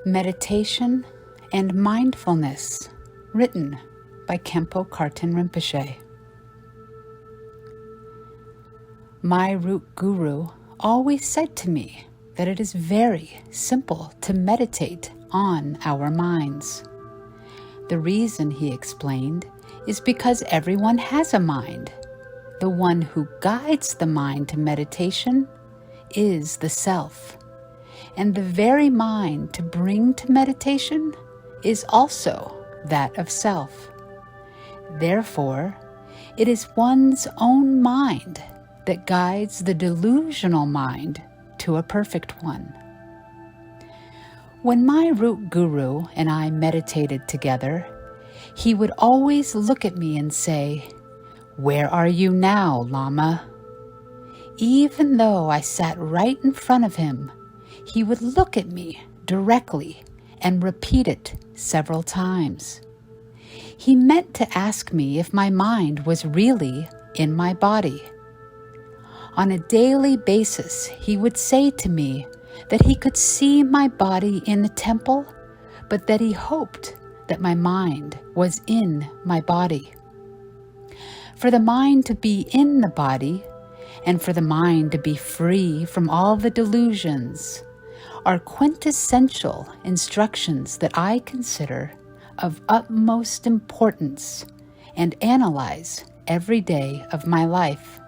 Meditation and Mindfulness, written by Khenpo Karten Rinpoche. My root guru always said to me that it is very simple to meditate on our minds. The reason, he explained, is because everyone has a mind. The one who guides the mind to meditation is the self. And the very mind to bring to meditation is also that of self. Therefore, it is one's own mind that guides the delusional mind to a perfect one. When my root guru and I meditated together, he would always look at me and say, "Where are you now, Lama?" Even though I sat right in front of him, he would look at me directly and repeat it several times. He meant to ask me if my mind was really in my body. On a daily basis, he would say to me that he could see my body in the temple, but that he hoped that my mind was in my body. For the mind to be in the body, and for the mind to be free from all the delusions, are quintessential instructions that I consider of utmost importance and analyze every day of my life.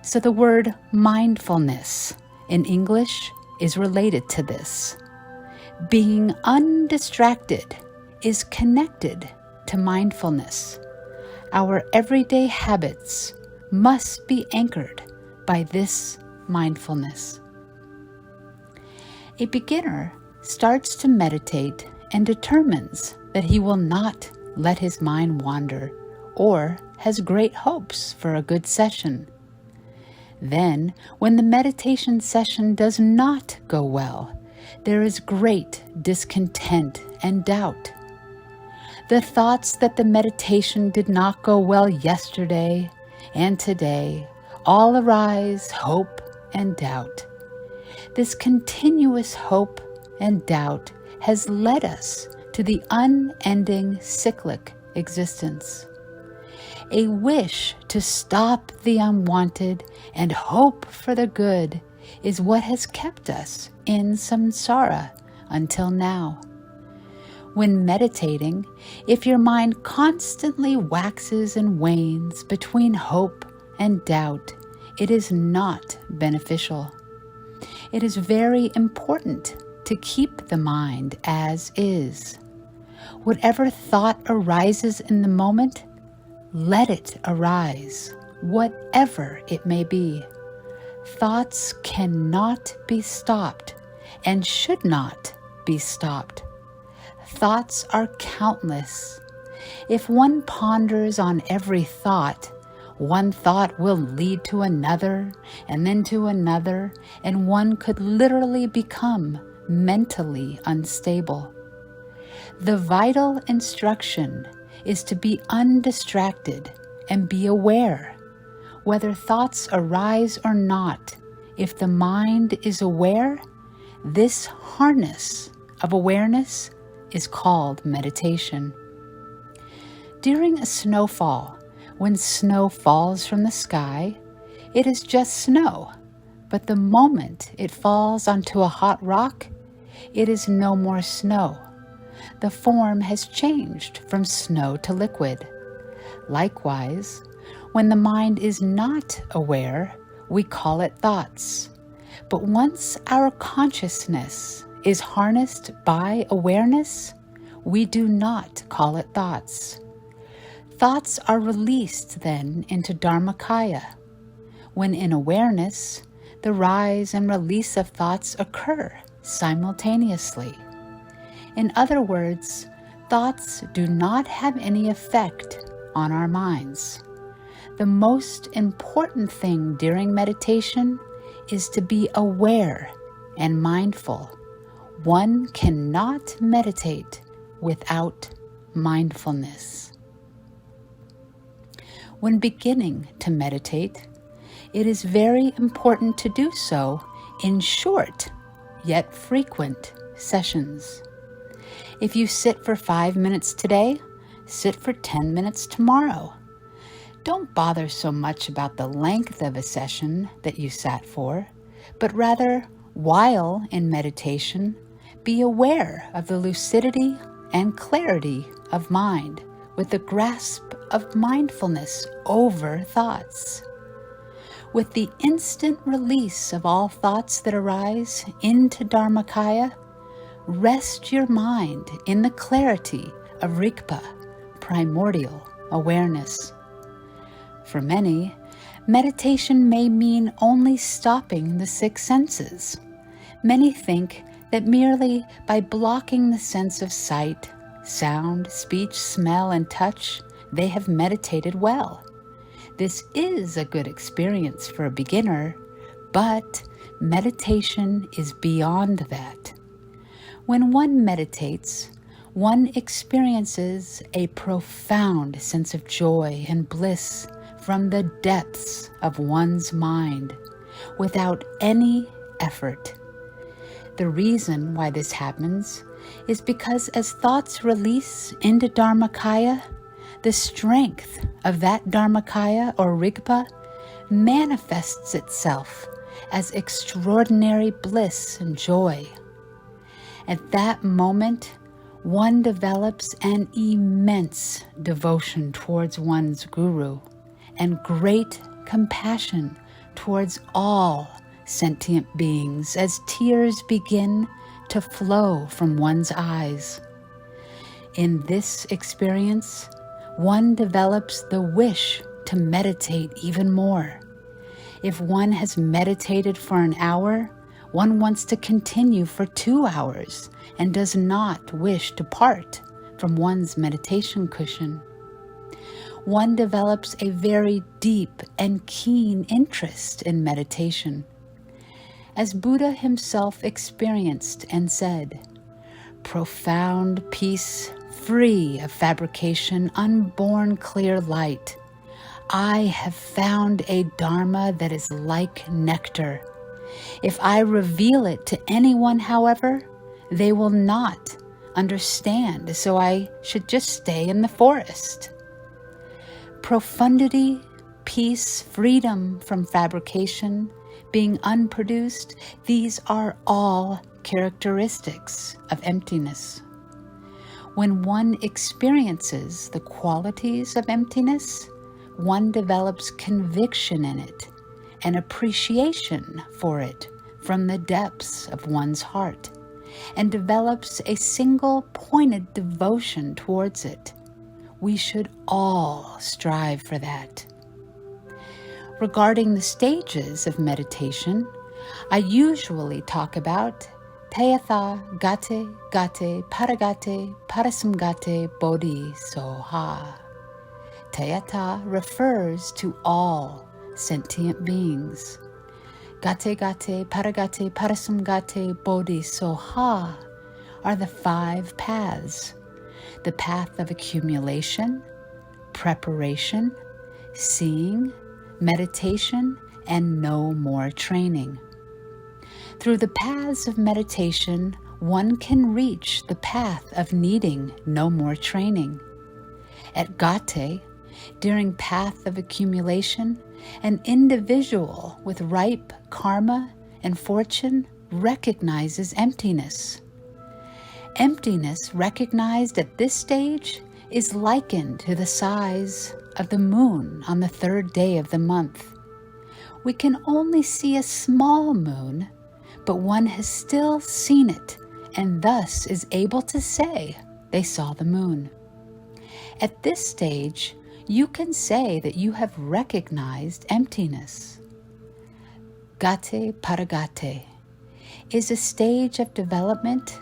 So the word mindfulness in English is related to this. Being undistracted is connected to mindfulness. Our everyday habits must be anchored by this mindfulness. A beginner starts to meditate and determines that he will not let his mind wander or has great hopes for a good session. Then, when the meditation session does not go well, there is great discontent and doubt. The thoughts that the meditation did not go well yesterday and today all arise hope and doubt. This continuous hope and doubt has led us to the unending cyclic existence. A wish to stop the unwanted and hope for the good is what has kept us in samsara until now. When meditating, if your mind constantly waxes and wanes between hope and doubt, it is not beneficial. It is very important to keep the mind as is. Whatever thought arises in the moment, let it arise, whatever it may be. Thoughts cannot be stopped and should not be stopped. Thoughts are countless. If one ponders on every thought, one thought will lead to another, and then to another, and one could literally become mentally unstable. The vital instruction is to be undistracted and be aware. Whether thoughts arise or not, if the mind is aware, this harness of awareness is called meditation. During a snowfall, when snow falls from the sky, it is just snow, but the moment it falls onto a hot rock, it is no more snow. The form has changed from snow to liquid. Likewise, when the mind is not aware, we call it thoughts. But once our consciousness is harnessed by awareness, we do not call it thoughts. Thoughts are released then into Dharmakaya. When in awareness, the rise and release of thoughts occur simultaneously. In other words, thoughts do not have any effect on our minds. The most important thing during meditation is to be aware and mindful. One cannot meditate without mindfulness. When beginning to meditate, it is very important to do so in short yet frequent sessions. If you sit for 5 minutes today, sit for 10 minutes tomorrow. Don't bother so much about the length of a session that you sat for, but rather, while in meditation, be aware of the lucidity and clarity of mind with the grasp of mindfulness over thoughts. With the instant release of all thoughts that arise into Dharmakaya, rest your mind in the clarity of Rigpa, primordial awareness. For many, meditation may mean only stopping the 6 senses. Many think that merely by blocking the sense of sight, sound, speech, smell, and touch, they have meditated well. This is a good experience for a beginner, but meditation is beyond that. When one meditates, one experiences a profound sense of joy and bliss from the depths of one's mind, without any effort. The reason why this happens is because as thoughts release into Dharmakaya, the strength of that Dharmakaya or Rigpa manifests itself as extraordinary bliss and joy. At that moment, one develops an immense devotion towards one's guru and great compassion towards all sentient beings as tears begin to flow from one's eyes. In this experience, one develops the wish to meditate even more. If one has meditated for an hour, one wants to continue for 2 hours and does not wish to part from one's meditation cushion. One develops a very deep and keen interest in meditation. As Buddha himself experienced and said, "Profound peace, free of fabrication, unborn clear light. I have found a Dharma that is like nectar. If I reveal it to anyone, however, they will not understand, so I should just stay in the forest." Profundity, peace, freedom from fabrication, being unproduced, these are all characteristics of emptiness. When one experiences the qualities of emptiness, one develops conviction in it and appreciation for it from the depths of one's heart, and develops a single-pointed devotion towards it. We should all strive for that. Regarding the stages of meditation, I usually talk about Tayatha, Gate, Gate, Paragate, Parasamgate, Bodhi, Soha. Tayatha refers to all sentient beings. Gate, Gate, Paragate, Parasamgate, Bodhi, Soha are the 5 paths. The path of accumulation, preparation, seeing, meditation, and no more training. Through the paths of meditation, one can reach the path of needing no more training. At Gate, during path of accumulation, an individual with ripe karma and fortune recognizes emptiness. Emptiness recognized at this stage is likened to the size of the moon on the 3rd day of the month. We can only see a small moon, but one has still seen it and thus is able to say they saw the moon. At this stage, you can say that you have recognized emptiness. Gate Paragate is a stage of development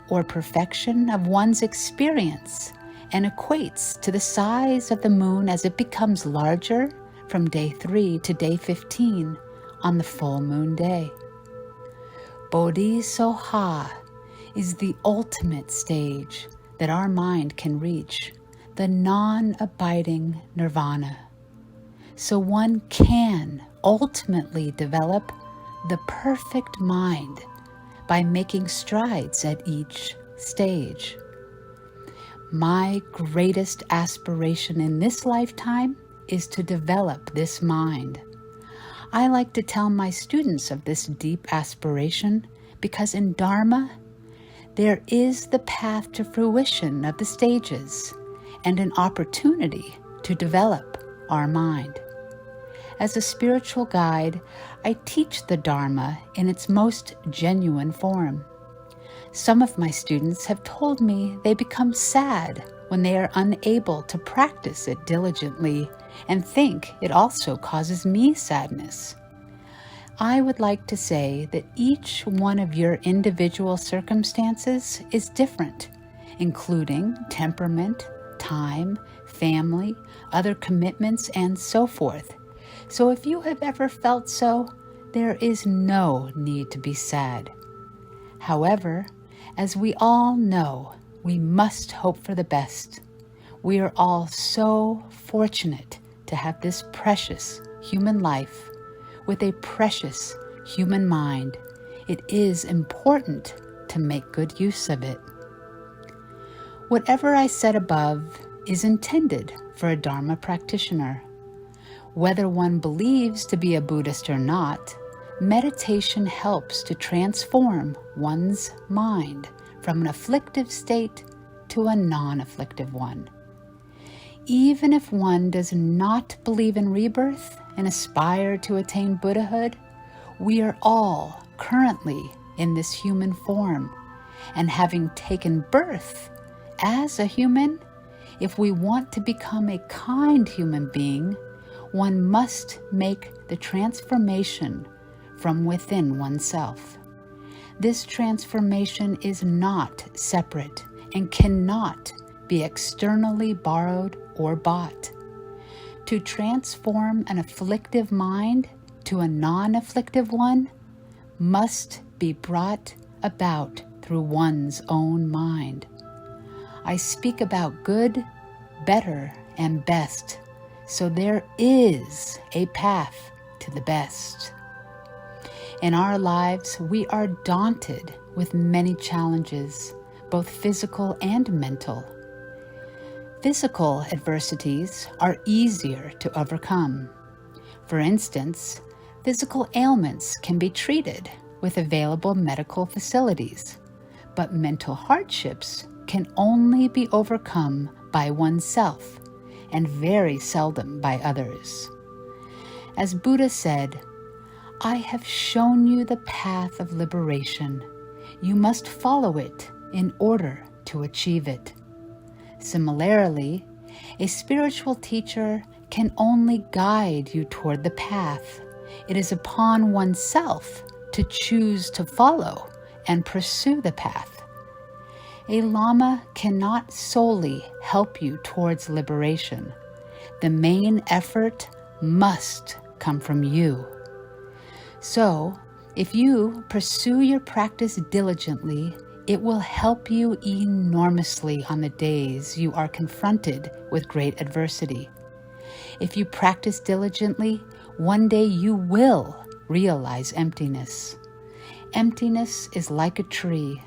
or perfection of one's experience and equates to the size of the moon as it becomes larger from day 3 to day 15 on the full moon day. Bodhi Soha is the ultimate stage that our mind can reach, the non-abiding nirvana. So one can ultimately develop the perfect mind by making strides at each stage. My greatest aspiration in this lifetime is to develop this mind. I like to tell my students of this deep aspiration because in Dharma, there is the path to fruition of the stages and an opportunity to develop our mind. As a spiritual guide, I teach the Dharma in its most genuine form. Some of my students have told me they become sad when they are unable to practice it diligently and think it also causes me sadness. I would like to say that each one of your individual circumstances is different, including temperament, time, family, other commitments, and so forth. So if you have ever felt so, there is no need to be sad. However, as we all know, we must hope for the best. We are all so fortunate to have this precious human life with a precious human mind. It is important to make good use of it. Whatever I said above is intended for a Dharma practitioner. Whether one believes to be a Buddhist or not, meditation helps to transform one's mind from an afflictive state to a non-afflictive one. Even if one does not believe in rebirth and aspire to attain Buddhahood, we are all currently in this human form, and having taken birth as a human, if we want to become a kind human being, one must make the transformation from within oneself. This transformation is not separate and cannot be externally borrowed or bought. To transform an afflictive mind to a non-afflictive one must be brought about through one's own mind. I speak about good, better, and best, so there is a path to the best. In our lives, we are daunted with many challenges, both physical and mental. Physical adversities are easier to overcome. For instance, physical ailments can be treated with available medical facilities, but mental hardships can only be overcome by oneself and very seldom by others. As Buddha said, "I have shown you the path of liberation. You must follow it in order to achieve it." Similarly, a spiritual teacher can only guide you toward the path. It is upon oneself to choose to follow and pursue the path. A Lama cannot solely help you towards liberation. The main effort must come from you. So, if you pursue your practice diligently, it will help you enormously on the days you are confronted with great adversity. If you practice diligently, one day you will realize emptiness. Emptiness is like a tree.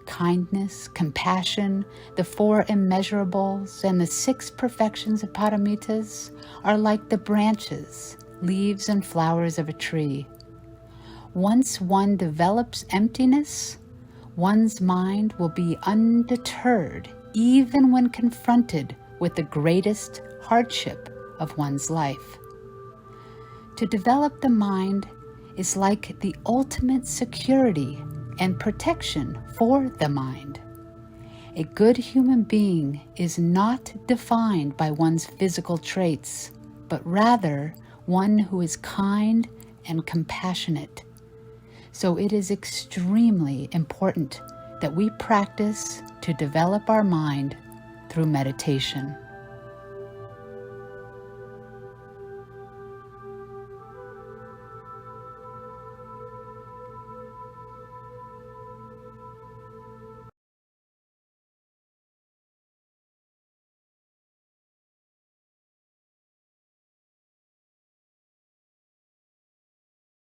Kindness, compassion, the 4 immeasurables, and the 6 perfections of paramitas are like the branches, leaves, and flowers of a tree. Once one develops emptiness, one's mind will be undeterred even when confronted with the greatest hardship of one's life. To develop the mind is like the ultimate security and protection for the mind. A good human being is not defined by one's physical traits, but rather one who is kind and compassionate. So it is extremely important that we practice to develop our mind through meditation.